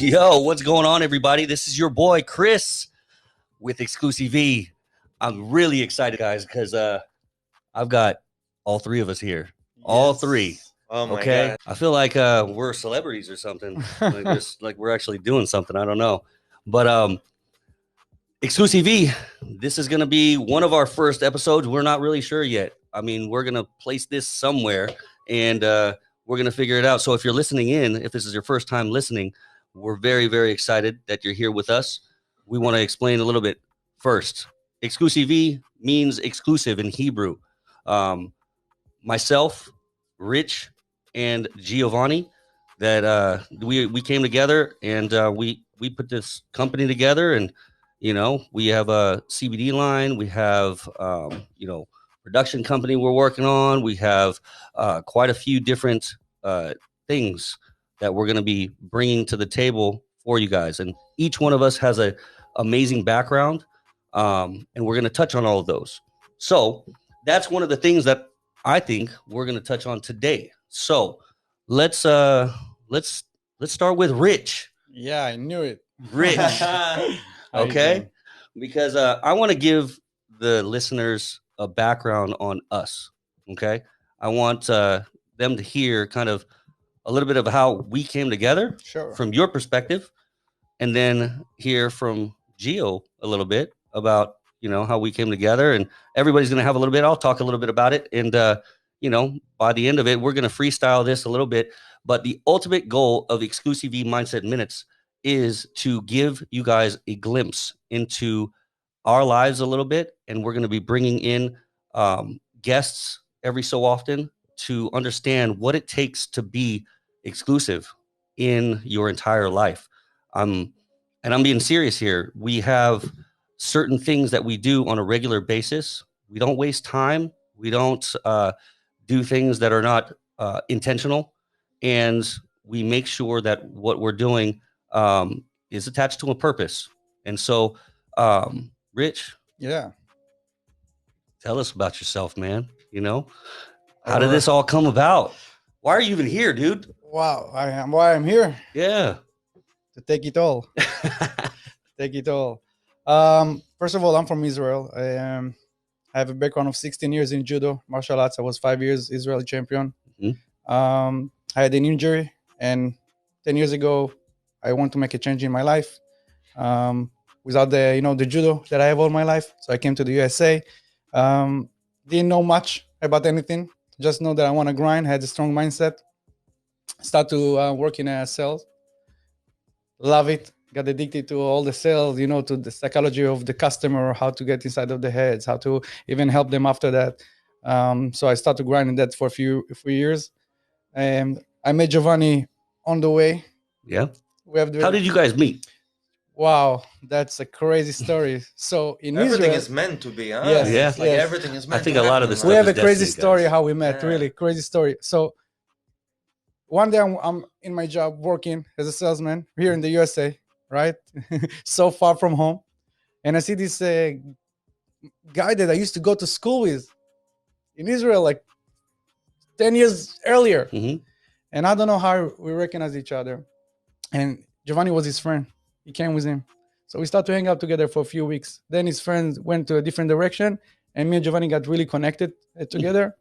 Yo, what's going on, everybody? This is your boy, Chris, with EXCLUSI-V. I'm really excited, guys, because I've got all three of us here. Yes. All three. Oh, my God. God. I feel like we're celebrities or something. like we're actually doing something. I don't know. But EXCLUSI-V, this is going to be one of our first episodes. We're not really sure yet. I mean, we're going to place this somewhere, and we're going to figure it out. So if you're listening in, if this is your first time listening, we're very, very excited that you're here with us. We want to explain a little bit first. EXCLUSI-V means exclusive in Hebrew. Myself, Rich, and Giovanni, that we came together, and we put this company together, and we have a CBD line, we have production company we're working on, we have quite a few different things that we're going to be bringing to the table for you guys, and each one of us has a amazing background, and we're going to touch on all of those. So that's one of the things that I think we're going to touch on today. So let's start with Rich. Yeah, I knew it. Rich. Okay, because I want to give the listeners a background on us. Okay, I want them to hear kind of a little bit of how we came together, from your perspective, and then hear from Gio a little bit about how we came together. And everybody's going to have a little bit. I'll talk a little bit about it, and by the end of it, we're going to freestyle this a little bit. But the ultimate goal of EXCLUSI-V Mindset Minutes is to give you guys a glimpse into our lives a little bit, and we're going to be bringing in guests every so often to understand what it takes to be exclusive in your entire life. And I'm being serious here. We have certain things that we do on a regular basis. We don't waste time. We don't do things that are not intentional, and we make sure that what we're doing is attached to a purpose. And so, Rich, tell us about yourself, man. How did this all come about? Why are you even here, dude? Wow, why I'm here. Yeah, to take it all. Take it all. First of all, I'm from Israel. I have a background of 16 years in judo, martial arts. I was 5 years Israeli champion. Mm-hmm. I had an injury, and 10 years ago, I want to make a change in my life. Without the judo that I have all my life. So I came to the USA. Didn't know much about anything. Just know that I want to grind. Had a strong mindset. Start to work in sales. Love it. Got addicted to all the sales, to the psychology of the customer, how to get inside of the heads, how to even help them after that. So I started grinding that for a few years. And I met Giovanni on the way. Yeah. How did you guys meet? Wow, that's a crazy story. So in everything Israel, is meant to be, huh? Yes. Like everything is meant. I think a lot of this. We have a crazy story how we met. Yeah. Really crazy story. So one day I'm in my job working as a salesman here in the USA, right? So far from home, and I see this guy that I used to go to school with in Israel, like 10 years earlier. Mm-hmm. And I don't know how we recognize each other. And Giovanni was his friend. He came with him. So we started to hang out together for a few weeks. Then his friends went to a different direction, and me and Giovanni got really connected together.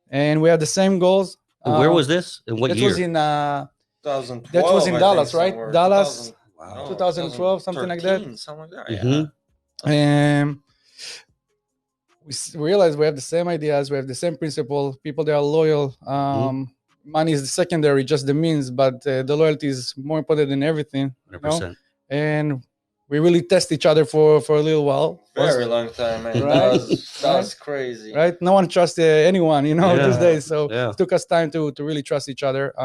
And we had the same goals. Where was this? In what year? That was in 2012. That was in Dallas, right? Dallas, 2012, something like that. Something like that. Mm-hmm. And we realized we have the same ideas. We have the same principle. People that are loyal. Money is the secondary, just the means, but the loyalty is more important than everything. 100%. And we really test each other for a little while. Very long time, man. Right? That's crazy. Right? No one trusts anyone, these days. So it took us time to really trust each other.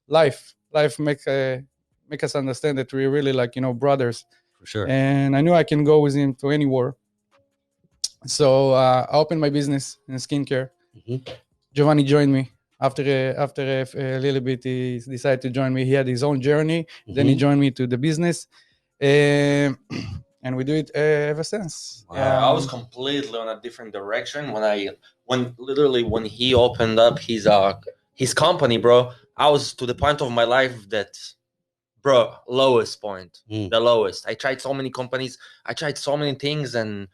Life make us understand that we're really brothers. For sure. And I knew I can go with him to any war. So I opened my business in skincare. Mm-hmm. Giovanni joined me. After a little bit, he decided to join me. He had his own journey. Mm-hmm. Then he joined me to the business. And we do it ever since. Wow. I was completely on a different direction when he opened up his company, bro. I was to the point of my life that bro, lowest point, the lowest. I tried so many companies, I tried so many things, and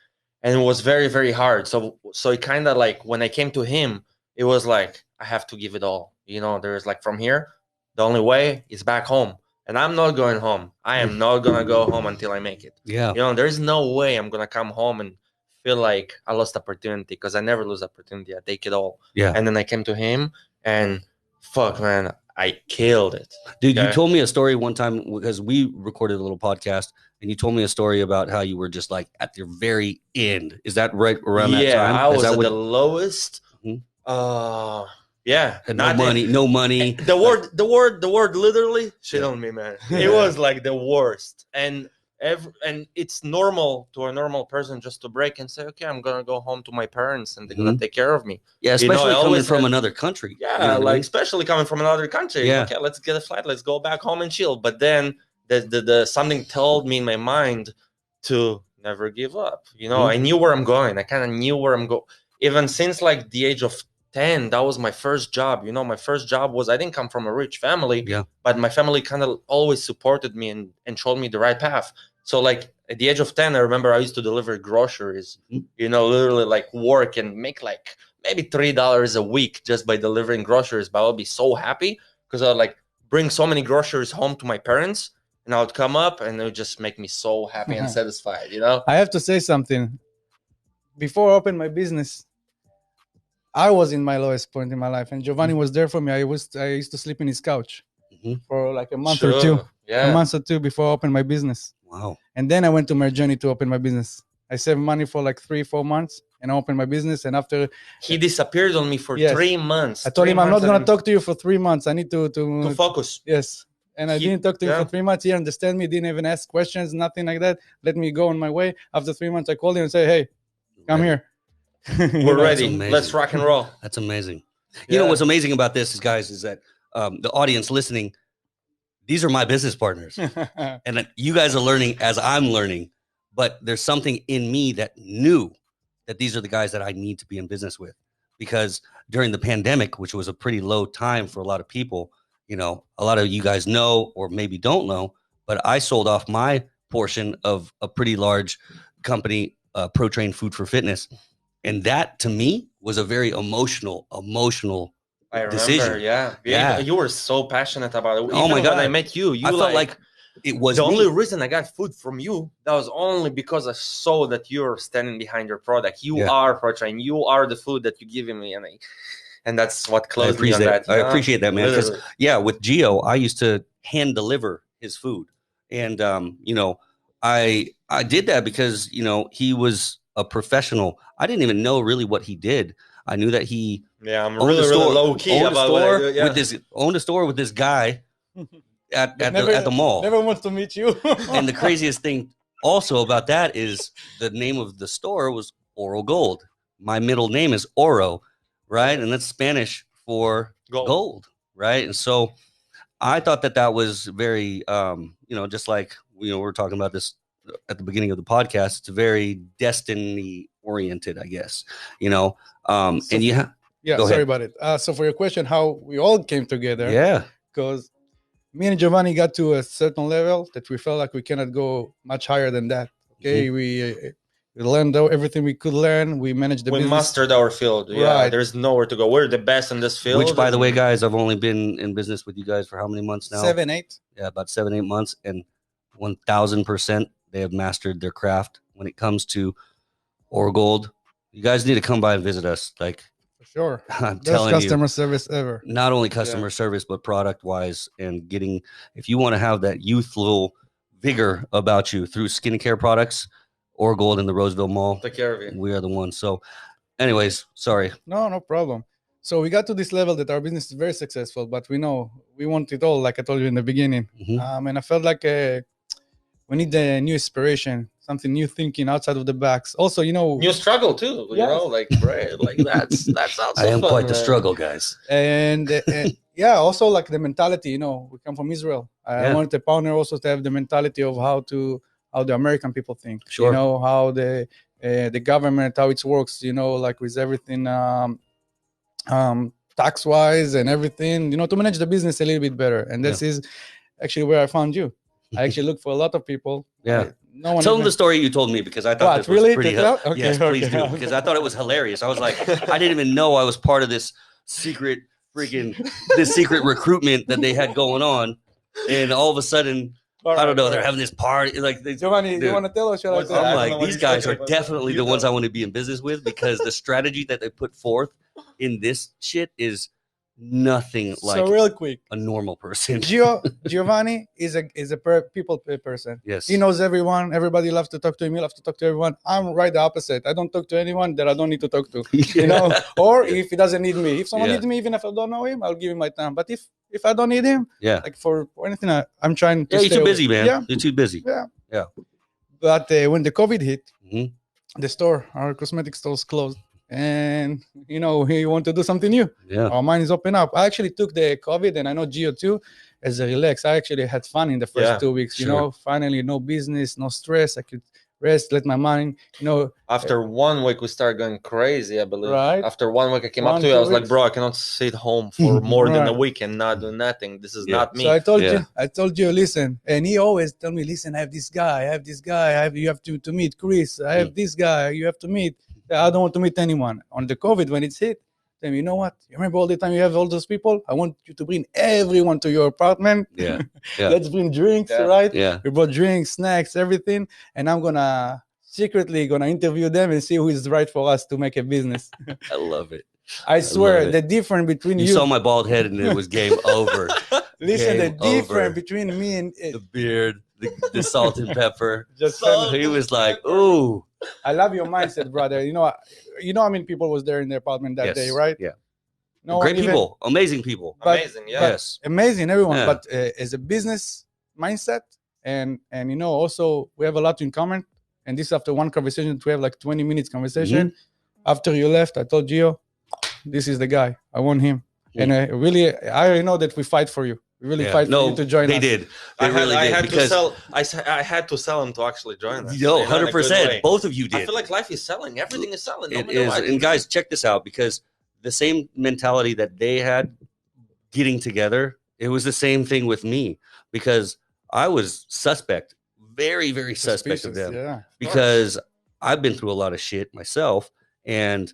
it was very, very hard. So it kind of like when I came to him, it was like I have to give it all. There's like from here, the only way is back home, and I'm not going home. I am not gonna go home until I make it. Yeah. There's no way I'm gonna come home and feel like I lost opportunity, because I never lose opportunity. I take it all. Yeah. And then I came to him, and fuck, man, I killed it. Dude, you told me a story one time, because we recorded a little podcast, and you told me a story about how you were just like at your very end. Is that right around that time? Yeah, I was at the lowest. Yeah, no money. The word literally shit on me, man. It was like the worst. And it's normal to a normal person just to break and say, okay, I'm gonna go home to my parents and they're gonna take care of me. Yeah, especially coming from another country. Yeah, especially coming from another country. Yeah. Okay, let's get a flight, let's go back home and chill. But then the something told me in my mind to never give up. I knew where I'm going. I kind of knew where I'm going. Even since like the age of 10, that was my first job. My first job was, I didn't come from a rich family, but my family kind of always supported me and showed me the right path. So like at the age of 10, I remember I used to deliver groceries, literally like work and make like maybe $3 a week just by delivering groceries. But I would be so happy because I would like bring so many groceries home to my parents, and I would come up and it would just make me so happy and satisfied, I have to say something. Before I opened my business, I was in my lowest point in my life, and Giovanni was there for me. I used to sleep in his couch for like a month or two. Yeah. A month or two before I opened my business. Wow. And then I went to my journey to open my business. I saved money for like 3-4 months and I opened my business. And after he disappeared on me for 3 months. I told him I'm not going to talk to you for 3 months. I need to focus. Yes. And I didn't talk to him for 3 months. He understand me. Didn't even ask questions, nothing like that. Let me go on my way. After 3 months, I called him and said, hey, come here. We're ready. Let's rock and roll. That's amazing. You know what's amazing about this, guys, is that the audience listening, these are my business partners. And you guys are learning as I'm learning. But there's something in me that knew that these are the guys that I need to be in business with. Because during the pandemic, which was a pretty low time for a lot of people, a lot of you guys know or maybe don't know, but I sold off my portion of a pretty large company, ProTrain Food for Fitness. And that, to me, was a very emotional I remember, decision. Yeah. You were so passionate about it. Oh my God. When I met you, I felt like it was the only reason I got food from you. That was only because I saw that you're standing behind your product. You are ProTrain. You are the food that you're giving me, and that's what closed me on that. I appreciate that, man. Because with Gio, I used to hand deliver his food, and I did that because he was a professional. I didn't even know really what he did. I knew that he I'm really low key about what I do. Owned a store with this guy at the mall. Never wants to meet you. And the craziest thing also about that is the name of the store was Oro Gold. My middle name is Oro, right? And that's Spanish for gold, right? And so I thought that was very, just like we were talking about this at the beginning of the podcast. It's very destiny oriented, I guess. Sorry about it. So for your question, how we all came together? Because me and Giovanni got to a certain level that we felt like we cannot go much higher than that. Okay, we learned everything we could learn. We managed the business. We mastered our field. Yeah, there's nowhere to go. We're the best in this field. Which, by the way, guys, I've only been in business with you guys for how many months now? 7, 8. Yeah, about 7, 8 months, and 1,000% they have mastered their craft when it comes to Oro Gold. You guys need to come by and visit us. Like, for sure, I'm telling you, customer service ever. Not only customer service, but product wise, and if you want to have that youthful vigor about you through skincare products, Oro Gold in the Roseville Mall. Take care of you. We are the ones. So, anyways, sorry. No problem. So we got to this level that our business is very successful, but we know we want it all, like I told you in the beginning. And I felt like we need a new inspiration, something new thinking outside of the box. Also, new struggle too. Right? Like that's also I am fun, quite the struggle, guys. And also like the mentality. We come from Israel. I wanted a partner also to have the mentality of how the American people think. Sure. How the government, how it works. Like with everything. Tax wise and everything, to manage the business a little bit better. And this is actually where I found you. I actually looked for a lot of people. Yeah. No one Tell them the story you told me, because I thought this was really? pretty. Okay, yes, please okay. do, because I thought it was hilarious. I was like, I didn't even know I was part of this secret secret recruitment that they had going on, and all of a sudden, I don't know, they're having this party. Like, Giovanni, you want to tell us? I'm like, these guys are definitely the ones I want to be in business with, because the strategy that they put forth in this shit is nothing like so real quick, a normal person. Giovanni is a people person. Yes, he knows everyone. Everybody loves to talk to him. He loves to talk to everyone. I'm right the opposite. I don't talk to anyone that I don't need to talk to. You know, or if he doesn't need me. If someone needs me, even if I don't know him, I'll give him my time. But if I don't need him, like for anything, I'm trying to. Yeah, you're too busy, man. Yeah, you're too busy. Yeah. But when the COVID hit, our cosmetic stores closed. And we want to do something new. Yeah, our mind is open up. I actually took the COVID, and I know Gio too, as a relax. I actually had fun in the first 2 weeks. Sure. Finally, no business, no stress. I could rest, let my mind. After 1 week, we started going crazy. I believe. Right. After 1 week, I came up to you. I was like, bro, I cannot sit home for more than a week and not do nothing. This is not me. So I told you, listen. And he always told me, listen, I have this guy. You have to meet Chris. I have this guy. You have to meet. I don't want to meet anyone. On the COVID, when it's hit, then you know what? You remember all the time you have all those people? I want you to bring everyone to your apartment. Yeah. Let's bring drinks, right? Yeah. We brought drinks, snacks, everything. And I'm secretly gonna interview them and see who is right for us to make a business. I love it. I swear, the difference between you saw my bald head and it was game over. Listen, the difference between me and the beard, the salt and pepper. He was like, ooh. I love your mindset, brother. You know how many people was there in the apartment that day, right? Yeah. No, great people, amazing people. Amazing, yes. Amazing, everyone. Yeah. But as a business mindset, and also we have a lot in common. And this after one conversation, we have like 20 minutes conversation. After you left, I told Gio, this is the guy. I want him. And I know that we fight for you. We really fight for you to join us. They did. They really did. I had to sell him to actually join us. 100%. Both of you did. I feel like life is selling. Everything is selling. It is. And guys, check this out, because the same mentality that they had getting together, it was the same thing with me, because I was suspect, very, very suspect of them. Yeah. Because I've been through a lot of shit myself, and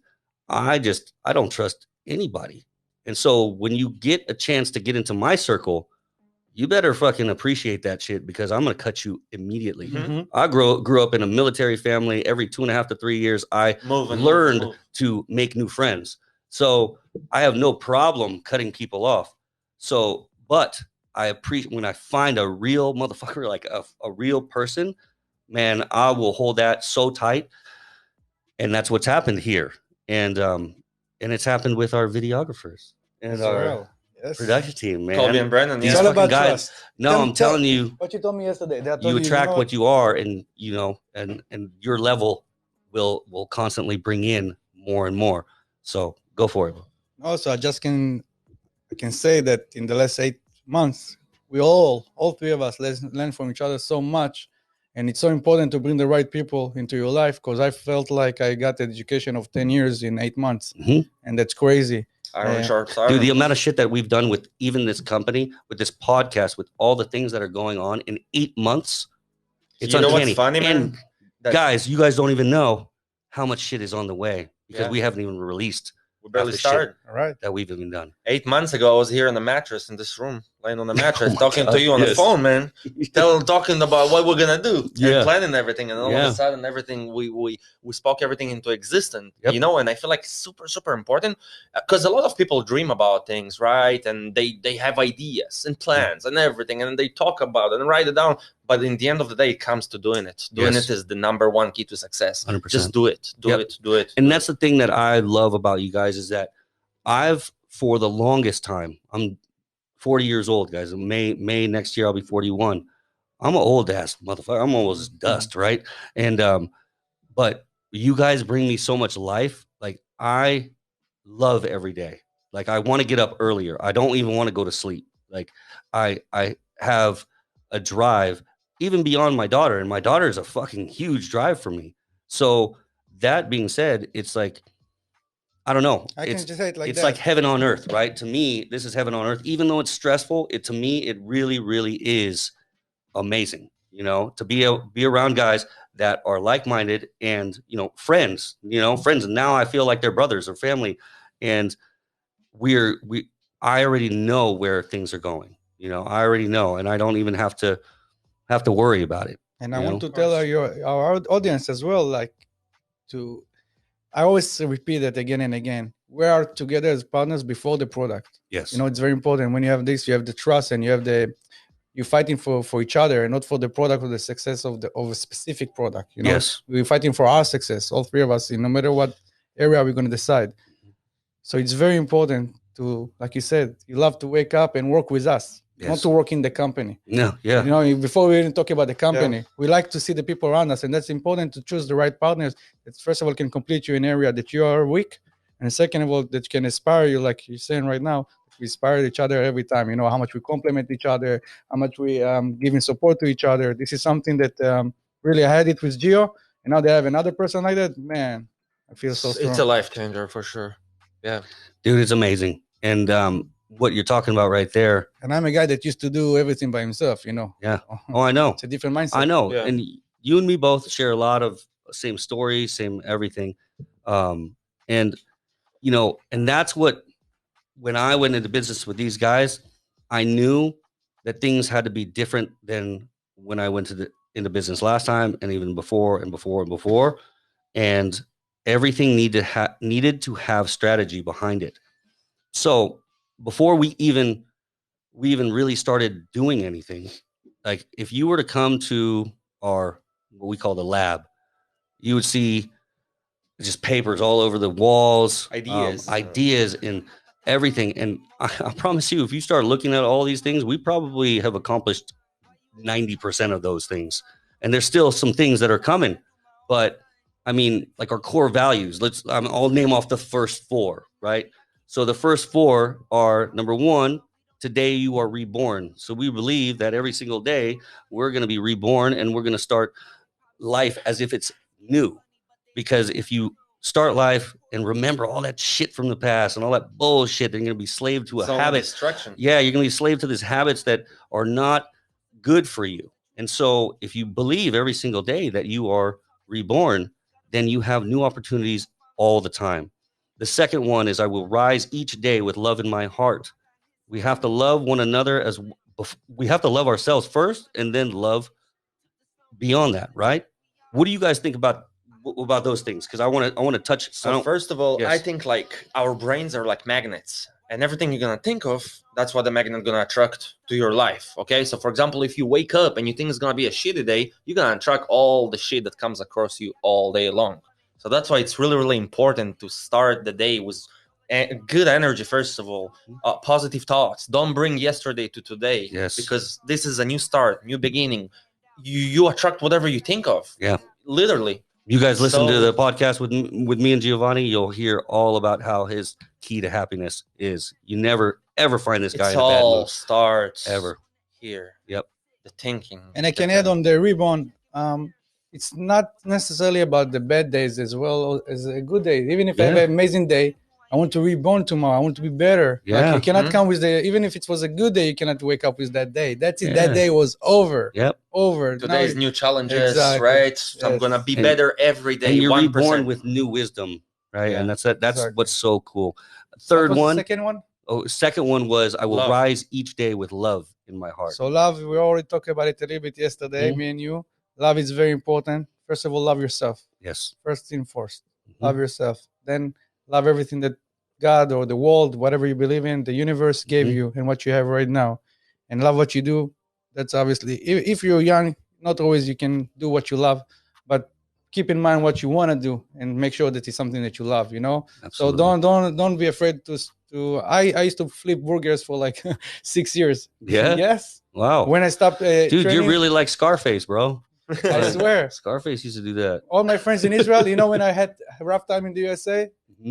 I don't trust anybody. And so when you get a chance to get into my circle, you better fucking appreciate that shit, because I'm going to cut you immediately. I grew up in a military family. Every 2.5 to 3 years, I learned to make new friends. So I have no problem cutting people off. So, but I appreciate when I find a real motherfucker, like a real person, man, I will hold that so tight. And that's what's happened here. And it's happened with our videographers and our production team, man. Colby and Brandon. It's all about trust. No, I'm telling you. What you told me yesterday. You attract what you are, and and your level will constantly bring in more and more. So go for it. Also, I can say that in the last 8 months, we all three of us learn from each other so much. And it's so important to bring the right people into your life, because I felt like I got the education of 10 years in 8 months. And that's crazy. Dude, the amount of shit that we've done with even this company, with this podcast, with all the things that are going on in 8 months, it's uncanny. Know what's funny, man? Guys, you guys don't even know how much shit is on the way, because we haven't even released. We barely started. All right. That we've even done. 8 months ago, I was here on the mattress in this room, laying on the mattress, talking to you on the phone, man. Talking about what we're gonna do, and planning everything, and all of a sudden, everything we spoke everything into existence. And I feel like super, super important, because a lot of people dream about things, right? And they have ideas and plans and everything, and they talk about it and write it down. But in the end of the day, it comes to doing it. Doing it is the number one key to success. 100%. Just do it. Do it. And that's the thing that I love about you guys, is that for the longest time, I'm 40 years old, guys. May next year, I'll be 41. I'm an old ass motherfucker. I'm almost dust, right? And but you guys bring me so much life. Like, I love every day. Like, I want to get up earlier. I don't even want to go to sleep. Like, I have a drive even beyond my daughter, and my daughter is a fucking huge drive for me. So that being said, it's like, I don't know. I can just say it like it's that. like heaven on earth, right? To me, this is heaven on earth. Even though it's stressful, to me, it really, really is amazing. You know, to be around guys that are like-minded and, you know, friends. And now I feel like they're brothers or family, and I already know where things are going. You know, I already know, and I don't even have to worry about it. And I want to tell our audience as well, like, I always repeat it again and again. We are together as partners before the product. Yes. You know, it's very important. When you have this, you have the trust, and you're fighting for each other and not for the product or the success of a specific product. You know, yes. We're fighting for our success, all three of us, no matter what area we're going to decide. So it's very important to, like you said, you love to wake up and work with us, not to work in the company. No, yeah. You know, before we even talk about the company, we like to see the people around us, and that's important to choose the right partners that, first of all, can complete you in an area that you are weak, and second of all, that can inspire you, like you're saying right now. We inspire each other every time. You know how much we compliment each other, how much we giving support to each other. This is something that really I had it with Gio, and now they have another person like that. Man, I feel so strong. It's a life changer for sure. Yeah, dude, it's amazing. And what you're talking about right there. And I'm a guy that used to do everything by himself. You know. Yeah. Oh, I know. It's a different mindset. I know. Yeah. And you and me both share a lot of same stories, same everything. And you know, and that's what. When I went into business with these guys, I knew that things had to be different than when I went into business last time, and even before and before and before. And everything needed to have strategy behind it. So before we even really started doing anything, like if you were to come to what we call the lab, you would see just papers all over the walls, ideas and everything. And I promise you, if you start looking at all these things, we probably have accomplished 90% of those things. And there's still some things that are coming. But I mean, like our core values, I'll name off the first 4, right? So the first 4 are, number 1, today you are reborn. So we believe that every single day we're going to be reborn, and we're going to start life as if it's new. Because if you start life and remember all that shit from the past and all that bullshit, then you're going to be slave to a habit. Destruction. Yeah, you're going to be slave to these habits that are not good for you. And so if you believe every single day that you are reborn, then you have new opportunities all the time. The second one is, I will rise each day with love in my heart. We have to love one another we have to love ourselves first, and then love beyond that, right? What do you guys think about those things? Because I want to touch. So first of all, I think like our brains are like magnets, and everything you're gonna think of, that's what the magnet gonna attract to your life. Okay, so for example, if you wake up and you think it's gonna be a shitty day, you're gonna attract all the shit that comes across you all day long. So that's why it's really, really important to start the day with good energy. First of all, positive thoughts. Don't bring yesterday to today. Yes, because this is a new start, new beginning. You attract whatever you think of. Yeah, literally. You guys listen to the podcast with me and Giovanni, you'll hear all about how his key to happiness is. You never, ever find this guy in a bad mood. It all starts ever here. Yep. The thinking. And I can add on the rebound. It's not necessarily about the bad days as well as a good day. Even if I have an amazing day, I want to reborn tomorrow. I want to be better. Yeah. Like you cannot come with even if it was a good day, you cannot wake up with that day. That's it. Yeah. That day was over. Yep. Over. Today's new challenges, right? So I'm going to be better every day. And you're 1%. Reborn with new wisdom, right? Yeah. And that's exactly. What's so cool. Third one. Second one? Oh, second one was, I will rise each day with love in my heart. So love, we already talked about it a little bit yesterday, me and you. Love is very important. First of all, love yourself. Yes. First thing first. Love yourself. Then love everything that God or the world, whatever you believe in, the universe gave you and what you have right now. And love what you do. That's obviously, if you're young, not always you can do what you love, but keep in mind what you want to do and make sure that it's something that you love, you know? Absolutely. So don't be afraid to I used to flip burgers for like 6 years. Yeah? Yes. Wow. When I stopped Dude, training, you're really like Scarface, bro. I swear. Scarface used to do that. All my friends in Israel, you know, when I had a rough time in the USA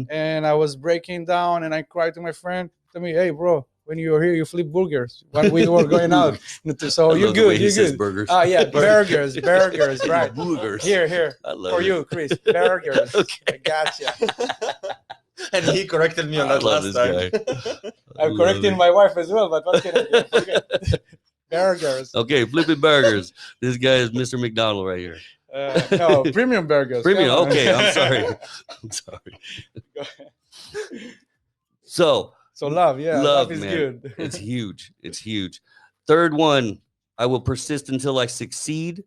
and I was breaking down and I cried to my friend, tell me, hey, bro, when you were here, you flip burgers. When we were going out. So you're good. You're good. Burgers. Oh, yeah. Burgers, right. Burgers. Here. I love For it. you, Chris. Burgers. Okay. I gotcha. And he corrected me on that last time. I'm correcting my wife as well, but what can I do? Burgers. Okay, flipping burgers. This guy is Mr. McDonald right here. No, premium burgers. Premium. Okay, I'm sorry. I'm sorry. So love, yeah, love is man. good. It's huge. It's huge. Third one, I will persist until I succeed.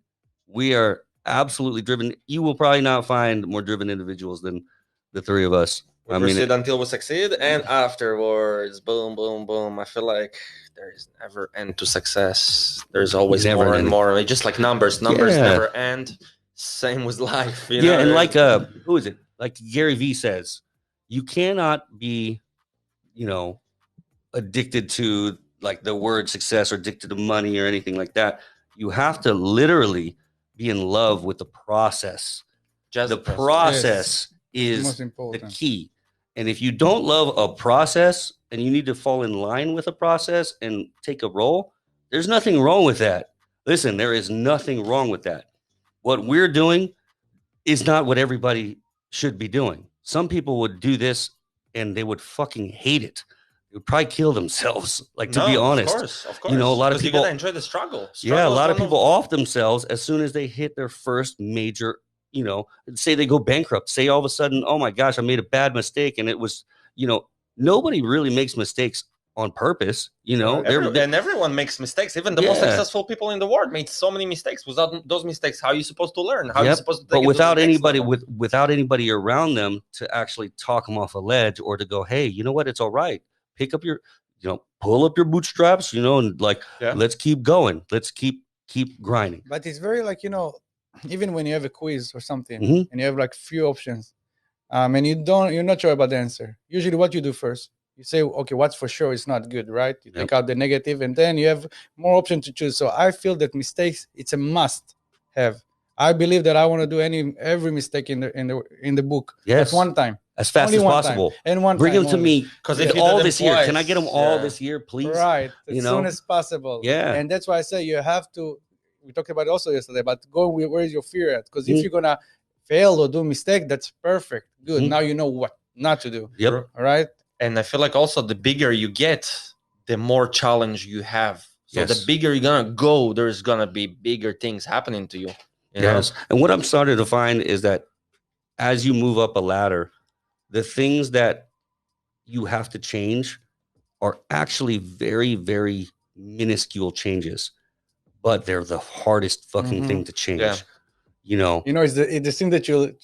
We are absolutely driven. You will probably not find more driven individuals than the three of us. We proceed until we succeed, and afterwards, boom, boom, boom. I feel like there is never end to success. There's always more and more. Just like numbers never end. Same with life. You know? And like who is it? Like Gary Vee says, you cannot be, addicted to like the word success or addicted to money or anything like that. You have to literally be in love with the process. Just the process is the key. And if you don't love a process and you need to fall in line with a process and take a role, there's nothing wrong with that. Listen, there is nothing wrong with that. What we're doing is not what everybody should be doing. Some people would do this and they would fucking hate it. They would probably kill themselves. Like, to be honest, of course. A lot of people, you gotta enjoy the struggle. Yeah, a lot of people off themselves as soon as they hit their first major, say they go bankrupt. Say all of a sudden, oh my gosh, I made a bad mistake, and it was, nobody really makes mistakes on purpose. And everyone makes mistakes. Even the most successful people in the world made so many mistakes. Without those mistakes, how are you supposed to learn? How are you supposed to take but without anybody without anybody around them to actually talk them off a ledge, or to go, hey, you know what, it's all right. Pick up your, pull up your bootstraps, and let's keep going. Let's keep grinding. But it's very like, even when you have a quiz or something, and you have like few options, and you're not sure about the answer. Usually what you do first, you say, okay, what's for sure is not good, right? You take out the negative, and then you have more options to choose. So I feel that mistakes, it's a must have. I believe that I want to do every mistake in the book at one time. As fast as possible. And bring them to me. Because if all this year, can I get them all this year, please? Right. As soon as possible. Yeah. And that's why I say you have to, we talked about it also yesterday, but go where is your fear at? Because if you're going to fail or do mistake, that's perfect. Good. Now you know what not to do. Yep. All right. And I feel like also the bigger you get, the more challenge you have. So the bigger you're going to go, there's going to be bigger things happening to you. Yes. And what I'm starting to find is that as you move up a ladder, the things that you have to change are actually very, very minuscule changes, but they're the hardest fucking thing to change. Yeah. It's the thing that you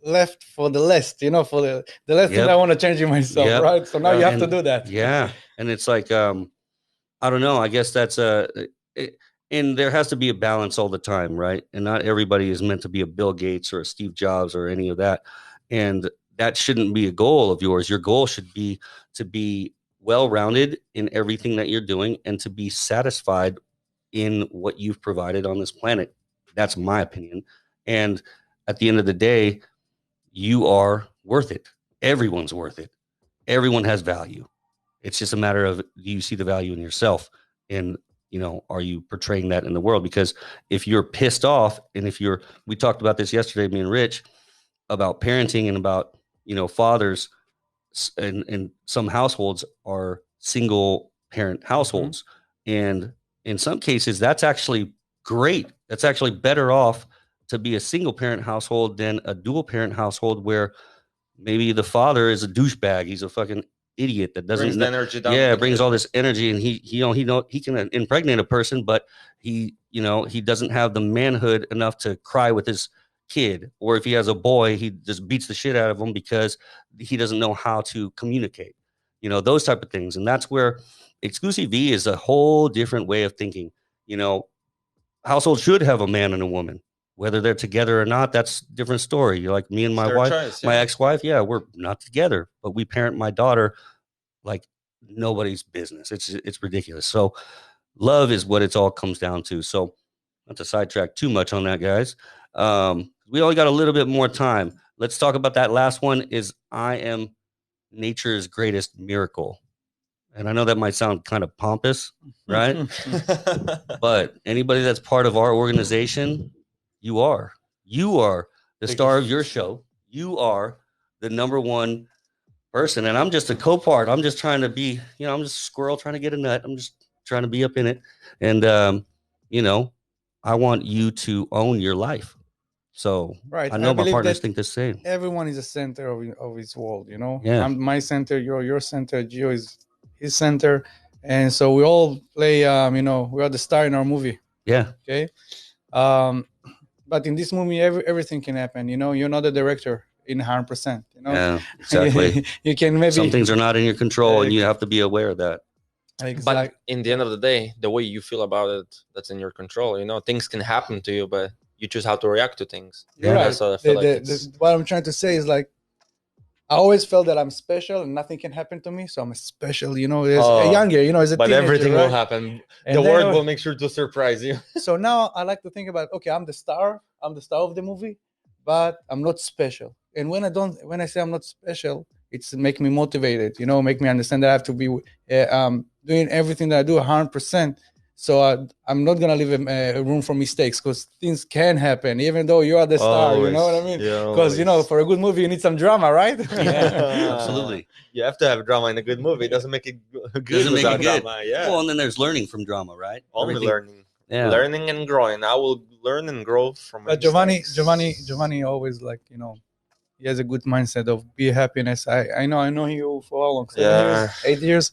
left for the last, for the last thing I want to change in myself, right? So now you have to do that. Yeah. And it's like, I don't know. I guess that's and there has to be a balance all the time, right? And not everybody is meant to be a Bill Gates or a Steve Jobs or any of that. And that shouldn't be a goal of yours. Your goal should be to be well-rounded in everything that you're doing and to be satisfied in what you've provided on this planet. That's my opinion. And at the end of the day, you are worth it. Everyone's worth it. Everyone has value. It's just a matter of, do you see the value in yourself? And, are you portraying that in the world? Because if you're pissed off, and we talked about this yesterday, me and Rich, about parenting and about, fathers, and some households are single parent households. And in some cases, that's actually great. That's actually better off to be a single parent household than a dual parent household where maybe the father is a douchebag. He's a fucking idiot that doesn't brings the energy down. Brings all this energy, and he can impregnate a person, but he doesn't have the manhood enough to cry with his kid. Or if he has a boy, he just beats the shit out of him because he doesn't know how to communicate. Those type of things. And that's where EXCLUSI-V is a whole different way of thinking. Households should have a man and a woman. Whether they're together or not, that's a different story. Like me and my wife, my ex-wife, we're not together, but we parent my daughter like nobody's business. It's ridiculous. So love is what it all comes down to. So not to sidetrack too much on that, guys. We only got a little bit more time. Let's talk about that last one. Is I am nature's greatest miracle. And I know that might sound kind of pompous, right? But anybody that's part of our organization, you are the star of your show. You are the number one person, and I'm just a co-part. I'm just trying to be, I'm just a squirrel trying to get a nut. I'm just trying to be up in it. And, I want you to own your life. So right. I know my partners think the same. Everyone is a center of his world, Yeah. I'm my center, you're your center, Gio is his center. And so we all play, we are the star in our movie. Yeah. Okay. But in this movie, everything can happen. You're not the director in 100%. Yeah, exactly. You can maybe some things are not in your control, and you have to be aware of that. Exactly. But in the end of the day, the way you feel about it, that's in your control. Things can happen to you, but you choose how to react to things. Yeah, right. So I feel what I'm trying to say is like, I always felt that I'm special and nothing can happen to me. So I'm special, as a younger, as a but teenager, everything right? will happen. And the world will make sure to surprise you. So now I like to think about, okay, I'm the star of the movie, but I'm not special. And when I say I'm not special, it's make me motivated, make me understand that I have to be doing everything that I do 100%. So I'm not going to leave a room for mistakes, because things can happen, even though you are the star, always. You know what I mean? Because, for a good movie, you need some drama, right? Yeah, absolutely. You have to have drama in a good movie. It doesn't make it good. Doesn't make it good. Drama. Yeah. Well, and then there's learning from drama, right? Only Everything. learning. Yeah. Learning and growing. I will learn and grow from my Giovanni always he has a good mindset of be happiness. I know you for how long? 7 years, 8 years.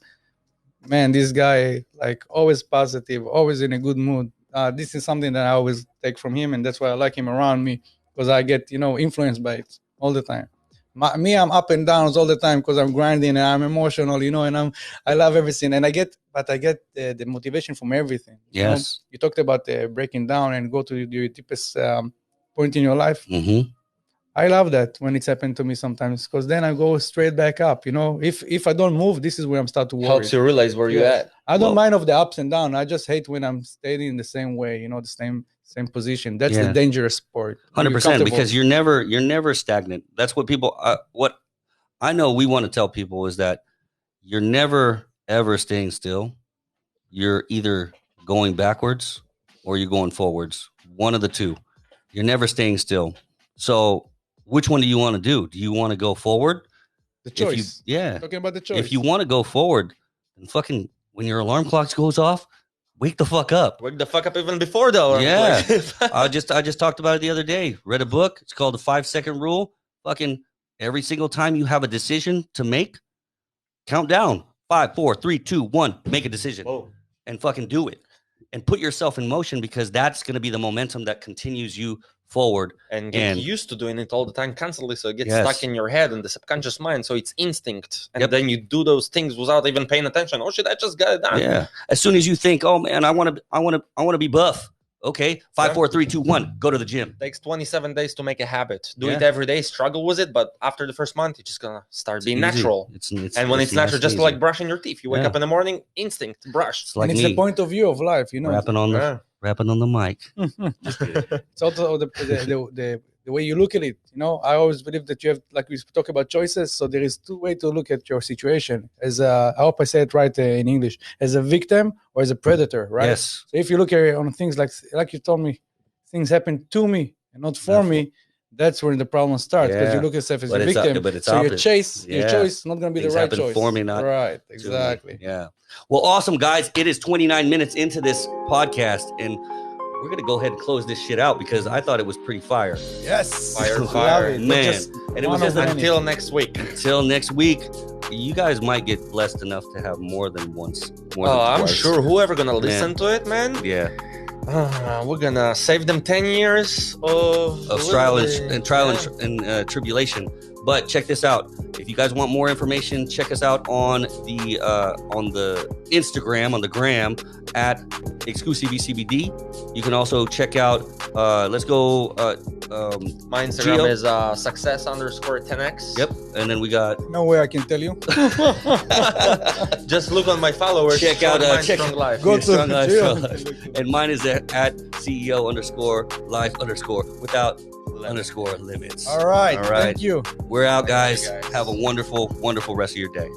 Man, this guy always positive, always in a good mood. This is something that I always take from him, and that's why I like him around me, because I get influenced by it all the time. I'm up and downs all the time because I'm grinding and I'm emotional, and I love everything, and I get the motivation from everything. Yes, you talked about breaking down and go to your deepest point in your life. Mm-hmm. I love that when it's happened to me sometimes, because then I go straight back up. If I don't move, this is where I'm start to worry. Helps you realize where you're at. I don't mind of the ups and downs. I just hate when I'm staying in the same way, the same position. That's the dangerous part. 100%, because you're never stagnant. That's what people. What I know we want to tell people is that you're never ever staying still. You're either going backwards or you're going forwards. One of the two. You're never staying still. So which one do you want to do? Do you want to go forward? The choice. Talking about the choice. If you want to go forward, then fucking when your alarm clock goes off, wake the fuck up. Wake the fuck up even before though. Yeah. I just talked about it the other day. Read a book. It's called the 5-second rule. Fucking every single time you have a decision to make, count down. 5, 4, 3, 2, 1. Make a decision. Whoa. And fucking do it. And put yourself in motion, because that's going to be the momentum that continues you forward, and get used to doing it all the time constantly, so it gets stuck in your head and the subconscious mind, so it's instinct, and then you do those things without even paying attention. Oh shit, I just got it done. Yeah, as soon as you think, oh man, I want to be buff. Okay, 5, 4, 3, 2, 1. Go to the gym. Takes 27 days to make a habit. Do it every day. Struggle with it, but after the first month, you're just gonna start being natural. And when it's natural, just like brushing your teeth. You wake up in the morning, instinct, brush. It's like and it's the point of view of life, Rapping on the mic. It's also the way you look at it. I always believe that you have, like we talk about choices. So there is two ways to look at your situation. As I hope I say it right in English, as a victim or as a predator, right? Yes. So if you look at on things like you told me, things happen to me and not for me. That's where the problem starts, because you look at yourself as a victim. But it's so your choice is not going to be the right choice. For me, not right. Exactly. Yeah. Well, awesome, guys. It is 29 minutes into this podcast, and we're going to go ahead and close this shit out, because I thought it was pretty fire. Yes. Fire. Man. And it was just until next week. Until next week. You guys might get blessed enough to have more than once. I'm sure whoever going to listen to it, man. Yeah. We're going to save them 10 years of trial and tribulation. But check this out. If you guys want more information, check us out on the Instagram, on the gram, at EXCLUSI-V CBD. You can also check out, let's go. My Instagram is success_10x. Yep. And then we got. No way I can tell you. Just look on my followers. Check out Strong Life. Go to and mine is at CEO_life_ without _limits. All right. Thank you. We're out, guys. Have a wonderful, wonderful rest of your day.